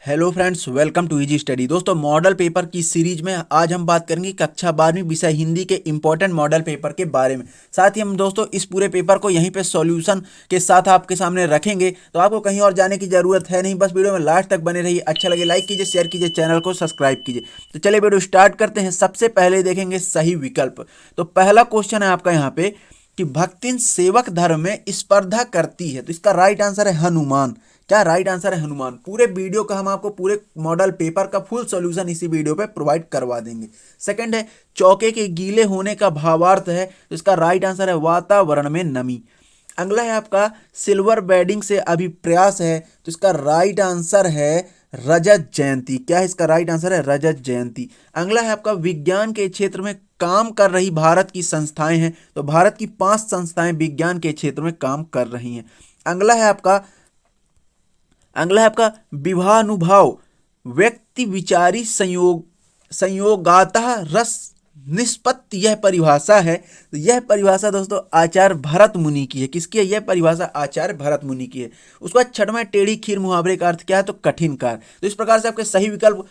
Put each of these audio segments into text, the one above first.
Hello friends, welcome to easy study. दोस्तों, model paper की series में आज हम बात करेंगे कक्षा 12वीं विषय हिंदी के इंपॉर्टेंट मॉडल पेपर के बारे में। साथ ही हम दोस्तों इस पूरे पेपर को यहीं पे सॉल्यूशन के साथ आपके सामने रखेंगे, तो आपको कहीं और जाने की जरूरत है नहीं। बस वीडियो में लास्ट तक बने रहिए। अच्छा लगे लाइक कीजिए, शेयर कीजिए, चैनल को सब्सक्राइब कीजिए। तो चलिए वीडियो स्टार्ट करते हैं। सबसे पहले देखेंगे सही विकल्प। तो पहला क्वेश्चन है आपका यहाँ पे कि भक्तिन सेवक धर्म में स्पर्धा करती है, तो इसका राइट आंसर है हनुमान। क्या राइट आंसर है हनुमान। पूरे वीडियो का हम आपको पूरे मॉडल पेपर का फुल सॉल्यूशन इसी वीडियो पे प्रोवाइड करवा देंगे। सेकंड है चौके के गीले होने का भावार्थ है, तो इसका राइट आंसर है वातावरण में नमी। अगला है आपका सिल्वर बेडिंग से अभिप्रयास है, तो इसका राइट आंसर है रजत जयंती। क्या है इसका राइट आंसर है रजत जयंती। अगला है आपका विज्ञान के क्षेत्र में काम कर रही भारत की संस्थाएं हैं, तो भारत की 5 संस्थाएं विज्ञान के क्षेत्र में काम कर रही हैं। अगला है आपका विवाहानुभाव व्यक्ति विचारी संयोगातः रस निष्पत्ति। यह परिभाषा है, तो यह परिभाषा दोस्तों आचार्य भरत मुनि की है। किसकी है यह परिभाषा? आचार्य भरत मुनि की है। उसके बाद छठवां टेढ़ी खीर मुहावरे का अर्थ क्या है? तो कठिन कार। तो इस प्रकार से आपके सही विकल्प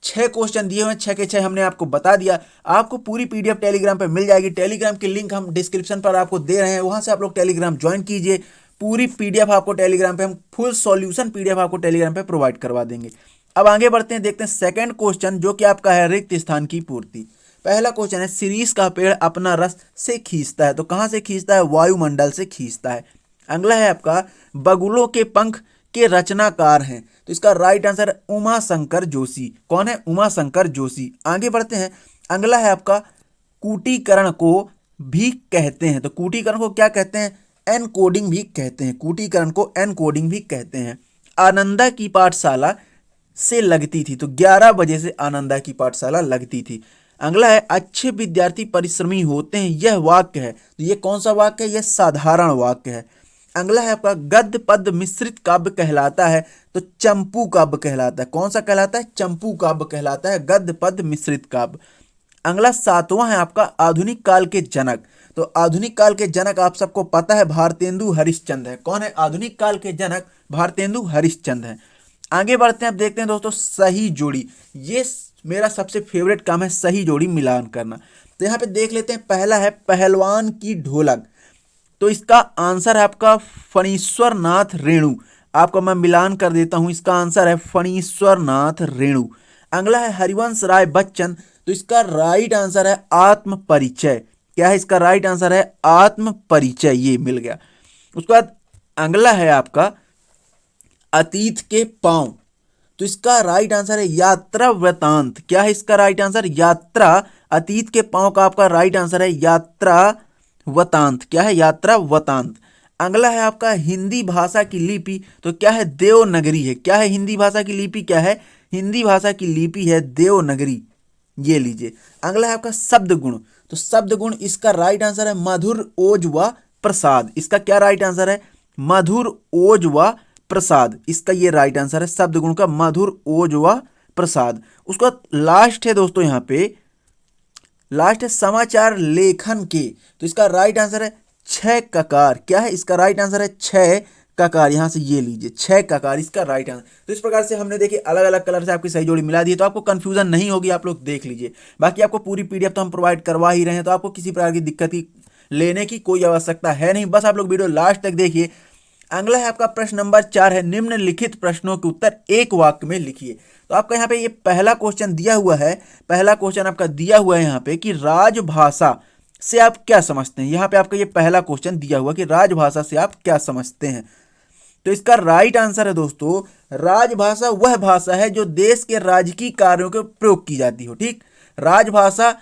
6 क्वेश्चन दिए हुए, 6 के 6 हमने आपको बता दिया। आपको पूरी पीडीएफ टेलीग्राम पे मिल जाएगी। टेलीग्राम की लिंक हम डिस्क्रिप्शन पर आपको दे रहे हैं, वहां से आप लोग टेलीग्राम ज्वाइन कीजिए। पूरी पीडीएफ आपको टेलीग्राम पे हम फुल सॉल्यूशन पीडीएफ आपको टेलीग्राम पे प्रोवाइड करवा देंगे। अब आगे बढ़ते हैं, देखते हैं सेकंड क्वेश्चन जो कि आपका है रिक्त स्थान की पूर्ति। पहला क्वेश्चन है शिरीष का पेड़ अपना रस से खींचता है, तो कहां से खींचता है? वायुमंडल से खींचता है। अगला है आपका बगुलों के पंख के रचनाकार हैं, तो इसका राइट आंसर है उमा शंकर जोशी। कौन है? उमा शंकर जोशी। आगे बढ़ते हैं, अगला है आपका कूटीकरण को भी कहते हैं, तो कूटीकरण को क्या कहते हैं? एनकोडिंग भी कहते हैं। कूटीकरण को एनकोडिंग भी कहते हैं। आनंदा की पाठशाला से लगती थी, तो 11 बजे से आनंदा की पाठशाला लगती थी। अगला है अच्छे विद्यार्थी परिश्रमी होते हैं, यह वाक्य है, तो ये कौन सा वाक्य है? यह साधारण वाक्य है। अगला है आपका गद्य पद्य मिश्रित काव्य कहलाता है, तो चंपू काव्य कहलाता है। कौन सा कहलाता है? चंपू काव्य कहलाता है, गद्य पद्य मिश्रित काव्य। अगला सातवां है आपका आधुनिक काल के जनक, तो आधुनिक काल के जनक आप सबको पता है भारतेंदु हरिश्चंद्र है। कौन है आधुनिक काल के जनक? भारतेंदु हरिश्चंद्र है। आगे बढ़ते हैं, अब देखते हैं दोस्तों सही जोड़ी। ये मेरा सबसे फेवरेट काम है, सही जोड़ी मिलान करना। तो यहाँ पे देख लेते हैं, पहला है पहलवान की ढोलक, तो इसका आंसर है आपका फणीश्वर नाथ रेणु। आपको मैं मिलान कर देता हूं, इसका आंसर है फणीश्वर नाथ रेणु। अगला है हरिवंश राय बच्चन, तो इसका राइट आंसर है आत्म परिचय। क्या है इसका राइट आंसर? है आत्म परिचय। ये मिल गया। उसके बाद अगला है आपका अतीत के पांव, तो इसका राइट आंसर है यात्रा वृतांत। क्या है इसका राइट आंसर? यात्रा। अतीत के पांव का आपका राइट आंसर है यात्रा वतांत। क्या है? यात्रा वतांत। अगला है आपका हिंदी भाषा की लिपि, तो क्या है? देवनागरी है। क्या है हिंदी भाषा की लिपि? क्या है? हिंदी भाषा की लिपि है देवनागरी। ये लीजिए। अगला है आपका शब्द गुण, तो शब्द गुण इसका राइट आंसर है मधुर ओज व प्रसाद। इसका क्या राइट आंसर है? मधुर ओज व प्रसाद। इसका ये राइट आंसर है शब्द गुण का मधुर ओज व प्रसाद। उसका लास्ट है दोस्तों, यहाँ पे लास्ट है समाचार लेखन के, तो इसका राइट आंसर है 6 ककार। क्या है इसका राइट आंसर? है 6 ककार। यहां से ये लीजिए 6 ककार इसका राइट आंसर। तो इस प्रकार से हमने देखिए अलग अलग कलर से आपकी सही जोड़ी मिला दी है, तो आपको कंफ्यूजन नहीं होगी। आप लोग देख लीजिए। बाकी आपको पूरी पीडीएफ तो हम प्रोवाइड करवा ही रहे हैं, तो आपको किसी प्रकार की दिक्कत की लेने की कोई आवश्यकता है नहीं। बस आप लोग वीडियो लास्ट तक देखिए। अगला है आपका प्रश्न नंबर 4 है निम्नलिखित प्रश्नों के उत्तर एक वाक्य में लिखिए। तो आपका यहाँ पे ये पहला क्वेश्चन दिया हुआ है। पहला क्वेश्चन आपका दिया हुआ है यहाँ पे कि राजभाषा से आप क्या समझते हैं। यहाँ पे आपका ये पहला क्वेश्चन दिया हुआ कि राजभाषा से आप क्या समझते हैं। तो इसका राइट आंसर है दोस्तों राजभाषा वह भाषा है जो देश के राजकीय कार्यों के प्रयोग की जाती हो। ठीक, राजभाषा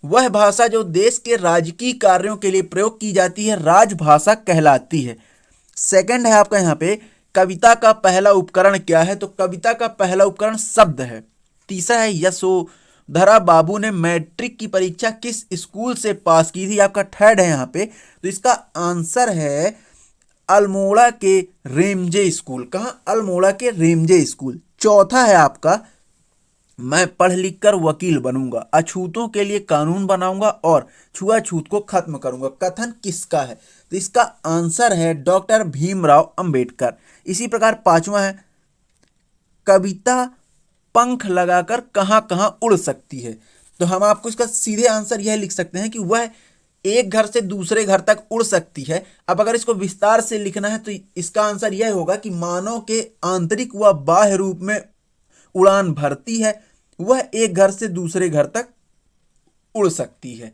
वह भाषा जो देश के राजकीय कार्यों के लिए प्रयोग की जाती है, राजभाषा कहलाती है। सेकंड है आपका यहाँ पे कविता का पहला उपकरण क्या है, तो कविता का पहला उपकरण शब्द है। तीसरा है यशोधरा बाबू ने मैट्रिक की परीक्षा किस स्कूल से पास की थी। आपका थर्ड है यहाँ पे, तो इसका आंसर है अल्मोड़ा के रेमजे स्कूल। कहाँ? अल्मोड़ा के रेमजे स्कूल। चौथा है आपका मैं पढ़ लिख कर वकील बनूंगा, अछूतों के लिए कानून बनाऊंगा और छुआछूत को खत्म करूंगा। कथन किसका है? तो इसका आंसर है डॉक्टर भीमराव अंबेडकर। इसी प्रकार पांचवा है कविता पंख लगाकर कहाँ कहाँ उड़ सकती है। तो हम आपको इसका सीधे आंसर यह लिख सकते हैं कि वह एक घर से दूसरे घर तक उड़ सकती है। अब अगर इसको विस्तार से लिखना है तो इसका आंसर यह होगा कि मानव के आंतरिक व बाह्य रूप में उड़ान भरती है, वह एक घर से दूसरे घर तक उड़ सकती है।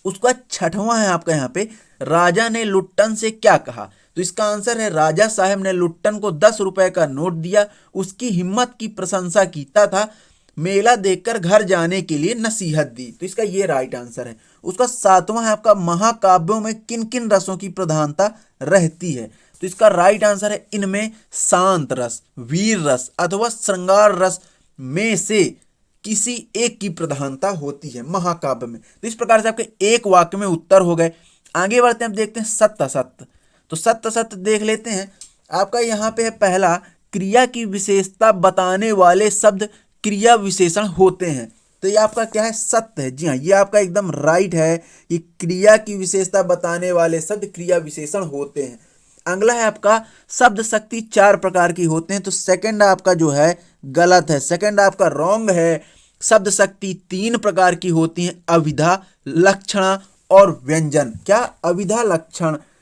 उसका छठवां है आपका यहाँ पे, राजा ने लुट्टन से क्या कहा। तो इसका आंसर है राजा साहब ने लुट्टन को 10 रुपए का नोट दिया, उसकी हिम्मत की प्रशंसा की तथा मेला देखकर घर जाने के लिए नसीहत दी। तो इसका ये राइट आंसर है। उसका सातवां है आपका, महाकाव्यों में किन किन रसों की प्रधानता रहती है। तो इसका राइट आंसर है इनमें शांत रस, वीर रस अथवा श्रृंगार रस में से किसी एक की प्रधानता होती है महाकाव्य में। तो इस प्रकार से आपके एक वाक्य में उत्तर हो गए। आगे बढ़ते हैं, अब देखते हैं सत्य असत्य। तो सत्य असत्य देख लेते हैं। आपका यहाँ पे है पहला, क्रिया की विशेषता बताने वाले शब्द क्रिया विशेषण होते हैं। तो ये आपका क्या है, सत्य है। जी हाँ, ये आपका एकदम राइट है कि क्रिया की विशेषता बताने वाले शब्द क्रिया विशेषण होते हैं। अगला है आपका, शब्द शक्ति 4 प्रकार की होते हैं। तो सेकंड आपका जो है गलत है, सेकंड आपका रॉन्ग है। शब्द शक्ति 3 प्रकार की होती हैं, अभिधा, लक्षणा और व्यंजन। क्या, अभिधा,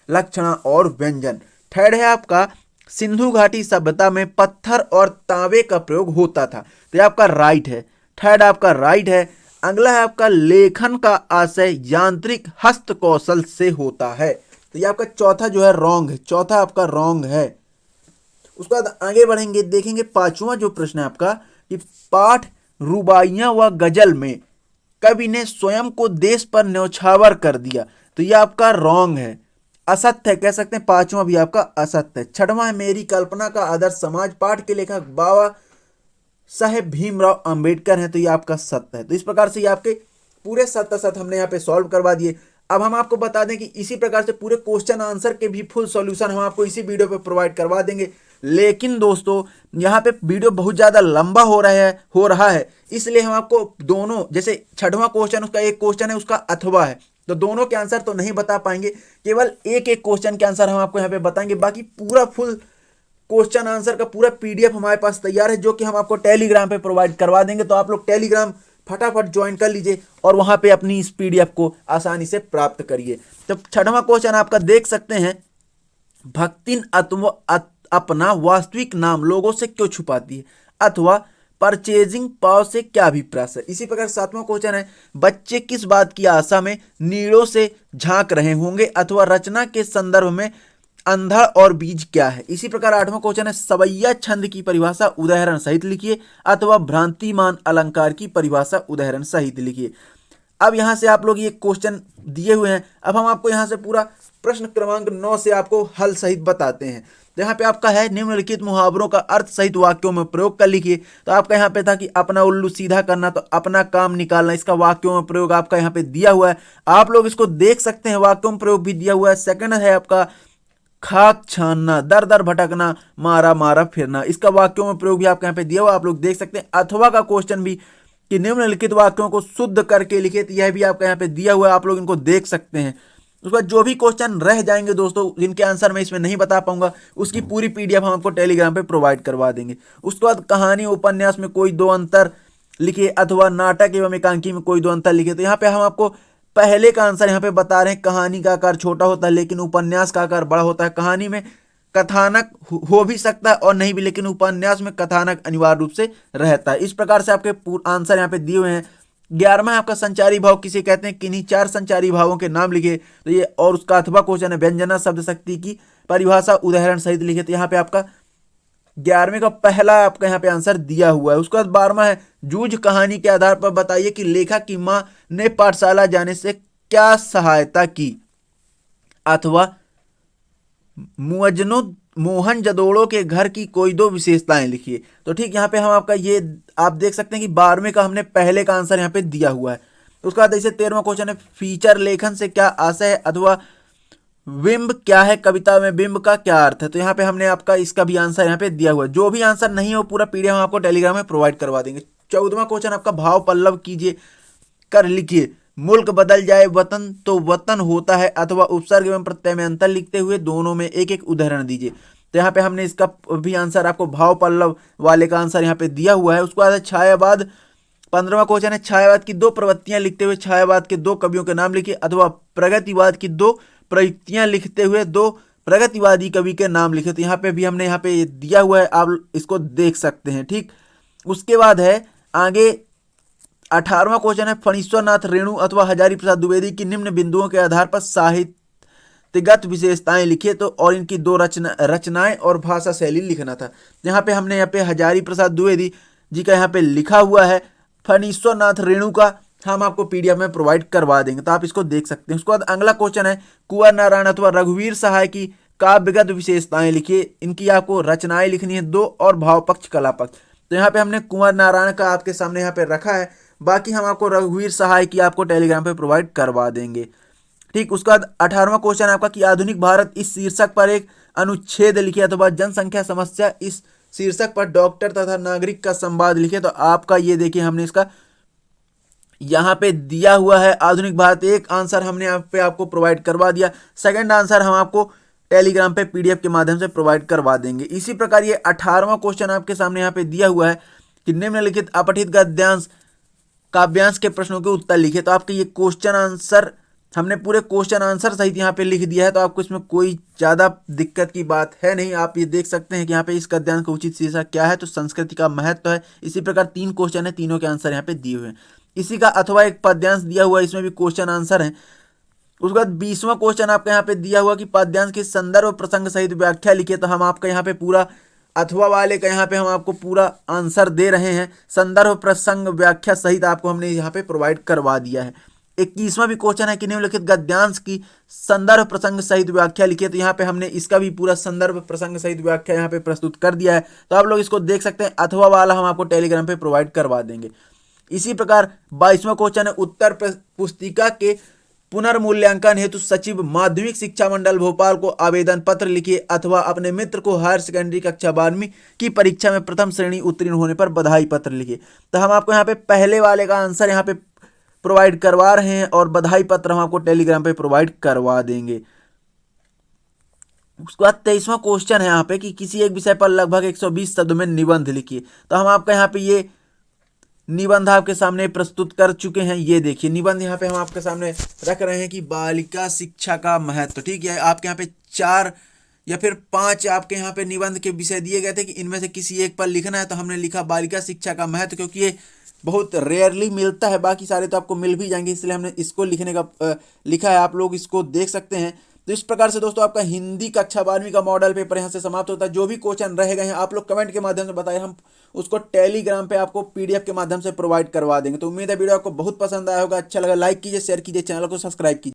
लक्षणा और व्यंजन। थर्ड है आपका, सिंधु घाटी सभ्यता में पत्थर और तांबे का प्रयोग होता था। तो ये आपका राइट है, थर्ड आपका राइट है। अगला है आपका, लेखन का आशय यांत्रिक हस्त कौशल से होता है। तो ये आपका चौथा जो है रॉन्ग है, चौथा आपका रॉन्ग है। उसके बाद आगे बढ़ेंगे, देखेंगे पांचवा जो प्रश्न है आपका कि पाठ, रुबाइयां व गजल में कवि ने स्वयं को देश पर न्यौछावर कर दिया। तो ये आपका रॉन्ग है, असत्य है, कह सकते हैं पांचवा भी आपका असत्य है। छठवां है, मेरी कल्पना का आदर्श समाज, पाठ के लेखक बाबा साहेब भीमराव अंबेडकर हैं। तो ये आपका सत्य है। तो इस प्रकार से ये आपके पूरे सत्य असत्य हमने यहाँ पे सॉल्व करवा दिए। अब हम आपको बता दें कि इसी प्रकार से पूरे क्वेश्चन आंसर के भी फुल सॉल्यूशन हम आपको इसी वीडियो पे प्रोवाइड करवा देंगे। लेकिन दोस्तों यहाँ पे वीडियो बहुत ज़्यादा लंबा हो रहा है, इसलिए हम आपको दोनों, जैसे छठवां क्वेश्चन उसका एक क्वेश्चन है उसका अथवा है, तो दोनों के आंसर तो नहीं बता पाएंगे, केवल एक एक क्वेश्चन के आंसर हम आपको यहाँ पे बताएंगे। बाकी पूरा फुल क्वेश्चन आंसर का पूरा पीडीएफ हमारे पास तैयार है, जो कि हम आपको टेलीग्राम पे प्रोवाइड करवा देंगे। तो आप लोग टेलीग्राम फटाफट ज्वाइन कर लीजिए और वहां पे अपनी इस पीडीएफ को आसानी से प्राप्त करिए। तो छठवां क्वेश्चन आपका देख सकते हैं, भक्तिन अपना वास्तविक नाम लोगों से क्यों छुपाती है, अथवा परचेजिंग पावर से क्या अभिप्राय है। इसी प्रकार सातवां क्वेश्चन है, बच्चे किस बात की आशा में नीड़ों से झांक रहे होंगे, अथवा रचना के संदर्भ में अंधड़ और बीज क्या है। इसी प्रकार आठवां क्वेश्चन है, सवैया छंद की परिभाषा उदाहरण सहित लिखिए, अथवा भ्रांतिमान अलंकार की परिभाषा उदाहरण सहित लिखिए। अब यहां से आप लोग ये क्वेश्चन दिए हुए हैं, अब हम आपको यहां से पूरा प्रश्न क्रमांक 9 से आपको हल सहित बताते हैं। तो यहाँ पे आपका है, निम्नलिखित मुहावरों का अर्थ सहित वाक्यों में प्रयोग कर लिखिए। तो आपका यहाँ पे था कि अपना उल्लू सीधा करना, तो अपना काम निकालना, इसका वाक्यों में प्रयोग आपका यहाँ पे दिया हुआ है, आप लोग इसको देख सकते हैं, वाक्यों में प्रयोग भी दिया हुआ है। सेकंड है आपका, खाक छानना, दर दर भटकना, मारा मारा फिरना, इसका वाक्यों में प्रयोग भी आपके यहाँ पे दिया हुआ, आप लोग देख सकते हैं। अथवा का क्वेश्चन भी कि निम्नलिखित वाक्यों को शुद्ध करके लिखे, तो यह भी आपका यहाँ पे दिया हुआ है, आप लोग इनको देख सकते हैं। उसके बाद जो भी क्वेश्चन रह जाएंगे दोस्तों, जिनके आंसर मैं इसमें नहीं बता पाऊंगा, उसकी पूरी पीडीएफ हम आपको टेलीग्राम पे प्रोवाइड करवा देंगे। उसके बाद कहानी उपन्यास में कोई दो अंतर लिखिए, अथवा नाटक एवं एकांकी में कोई दो अंतर लिखिए। तो यहाँ पे हम आपको पहले का आंसर यहाँ पे बता रहे हैं, कहानी का आकार छोटा होता है लेकिन उपन्यास का आकार बड़ा होता है। कहानी में कथानक हो भी सकता है और नहीं भी, लेकिन उपन्यास में कथानक अनिवार्य रूप से रहता है। इस प्रकार से आपके आंसर यहाँ पे दिए हुए हैं। 11वां आपका संचारी भाव किसे कहते हैं, किन्हीं 4 संचारी भावों के नाम लिखे। तो ये और उसका अथवा क्वेश्चन है, व्यंजना शब्द शक्ति की परिभाषा उदाहरण सहित लिखे। तो यहाँ पे आपका 11वें का पहला आपका यहाँ पे आंसर दिया हुआ है। उसके बाद 12वां है, जूझ कहानी के आधार पर बताइए कि लेखक की मां ने पाठशाला जाने से क्या सहायता की, अथवा मोहनजोदड़ो के घर की कोई दो विशेषताएं लिखिए। तो ठीक यहाँ पे हम आपका ये आप देख सकते हैं कि 12वें का हमने पहले का आंसर यहाँ पे दिया हुआ है। उसके बाद ऐसे 13वां क्वेश्चन है, फीचर लेखन से क्या आशय है, अथवा बिंब क्या है, कविता में बिंब का क्या अर्थ है। तो यहाँ पे हमने आपका इसका भी आंसर यहाँ पे दिया हुआ है। जो भी आंसर नहीं हो पूरा पीडीएफ हम आपको टेलीग्राम में प्रोवाइड करवा देंगे। 14वां क्वेश्चन आपका, भाव पल्लव कीजिए कर लिखिए, मुल्क बदल जाए वतन तो वतन होता है, अथवा उपसर्ग एवं प्रत्यय में अंतर लिखते हुए दोनों में एक एक उदाहरण दीजिए। तो यहाँ पे हमने इसका भी आंसर आपको भाव पल्लव वाले का आंसर यहाँ पे दिया हुआ है। उसके बाद छायावाद, 15वां क्वेश्चन है, छायावाद की दो प्रवृत्तियां लिखते हुए छायावाद के दो कवियों के नाम लिखिए, अथवा प्रगतिवाद की दो प्रयुक्तियां लिखते हुए दो प्रगतिवादी कवि के नाम लिखे। तो यहाँ पे भी हमने यहाँ पे दिया हुआ है, आप इसको देख सकते हैं। ठीक, उसके बाद है आगे 18वां क्वेश्चन है, फणीश्वर नाथ रेणु अथवा हजारी प्रसाद द्विवेदी की निम्न बिंदुओं के आधार पर साहित्यगत विशेषताएं लिखिए। तो और इनकी दो रचनाएं और भाषा शैली लिखना था। यहाँ पे हमने यहाँ पे हजारी प्रसाद द्विवेदी जी का यहाँ पे लिखा हुआ है, फणीश्वर नाथ रेणु का हम आपको पीडीएफ में प्रोवाइड करवा देंगे, तो आप इसको देख सकते हैं। उसके बाद अगला क्वेश्चन है, कुंवर नारायण अथवा रघुवीर सहाय की काव्यगत विशेषताएं लिखिए। इनकी आपको रचनाएं लिखनी है दो, और भाव पक्ष कला पक्ष। तो यहाँ पे हमने कुंवर नारायण का आपके सामने यहाँ पे रखा है, बाकी हम आपको रघुवीर सहाय की आपको टेलीग्राम पे प्रोवाइड करवा देंगे। ठीक, उसके बाद 18वां क्वेश्चन आपका कि आधुनिक भारत इस शीर्षक पर एक अनुच्छेद लिखिए, अथवा जनसंख्या समस्या इस शीर्षक पर डॉक्टर तथा नागरिक का संवाद लिखिए। तो आपका ये देखिए हमने इसका यहाँ पे दिया हुआ है आधुनिक भारत, एक आंसर हमने यहाँ पे आपको प्रोवाइड करवा दिया, सेकंड आंसर हम आपको टेलीग्राम पे पीडीएफ के माध्यम से प्रोवाइड करवा देंगे। इसी प्रकार ये 18वां क्वेश्चन आपके सामने यहाँ पे दिया हुआ है कि निम्नलिखित अपठित गद्यांश काव्यांश के प्रश्नों के उत्तर लिखे। तो आपके ये क्वेश्चन आंसर हमने पूरे क्वेश्चन आंसर सहित यहाँ पे लिख दिया है, तो आपको इसमें कोई ज़्यादा दिक्कत की बात है नहीं। आप ये देख सकते हैं कि यहाँ पे इस गद्यांश का उचित शीर्षक क्या है, तो संस्कृति का महत्व है। इसी प्रकार 3 क्वेश्चन है, तीनों के आंसर यहाँ पे दिए हुए हैं। इसी का अथवा एक पद्यांश दिया हुआ है, इसमें भी क्वेश्चन आंसर है। उसके बाद 20वां क्वेश्चन आपका यहाँ पे दिया हुआ कि पद्यांश के संदर्भ प्रसंग सहित व्याख्या लिखिए। तो हम आपका यहाँ पे पूरा अथवा वाले का यहाँ पे हम आपको पूरा आंसर दे रहे हैं, संदर्भ प्रसंग व्याख्या सहित आपको हमने यहाँ पे प्रोवाइड करवा दिया है। 21वां भी क्वेश्चन है कि निम्नलिखित गद्यांश की संदर्भ प्रसंग सहित व्याख्या लिखिए। तो यहाँ पे हमने इसका भी पूरा संदर्भ प्रसंग सहित व्याख्या यहाँ पे प्रस्तुत कर दिया है, तो आप लोग इसको देख सकते हैं। अथवा वाला हम आपको टेलीग्राम पे प्रोवाइड करवा देंगे। इसी प्रकार 22वां क्वेश्चन है, उत्तर पुस्तिका के पुनर्मूल्यांकन हेतु सचिव माध्यमिक शिक्षा मंडल भोपाल को आवेदन पत्र लिखिए, अथवा अपने मित्र को हायर सेकेंडरी कक्षा 12वीं की परीक्षा में प्रथम श्रेणी उत्तीर्ण होने पर बधाई पत्र लिखिए। तो हम आपको यहाँ पे पहले वाले का आंसर यहाँ पे प्रोवाइड करवा रहे हैं, और बधाई पत्र हम आपको टेलीग्राम पे प्रोवाइड करवा देंगे। उसके बाद 23वां क्वेश्चन है यहाँ पे कि किसी एक विषय पर लगभग 120 शब्दों में निबंध लिखिए। तो हम आपका यहाँ पे ये निबंध आपके सामने प्रस्तुत कर चुके हैं। ये देखिए निबंध यहाँ पे हम आपके सामने रख रहे हैं कि बालिका शिक्षा का महत्व। ठीक है, आपके यहाँ पे 4 या फिर 5 आपके यहाँ पे निबंध के विषय दिए गए थे कि इनमें से किसी एक पर लिखना है, तो हमने लिखा बालिका शिक्षा का महत्व, क्योंकि ये बहुत रेयरली मिलता है, बाकी सारे तो आपको मिल भी जाएंगे, इसलिए हमने इसको लिखने का लिखा है। आप लोग इसको देख सकते हैं। तो इस प्रकार से दोस्तों आपका हिंदी कक्षा 12वीं का मॉडल पेपर यहाँ से समाप्त होता है। जो भी क्वेश्चन रह गए हैं आप लोग कमेंट के माध्यम से बताएं, हम उसको टेलीग्राम पे आपको पीडीएफ के माध्यम से प्रोवाइड करवा देंगे। तो उम्मीद है वीडियो आपको बहुत पसंद आया होगा। अच्छा लगा लाइक कीजिए, शेयर कीजिए, चैनल को सब्सक्राइब कीजिए।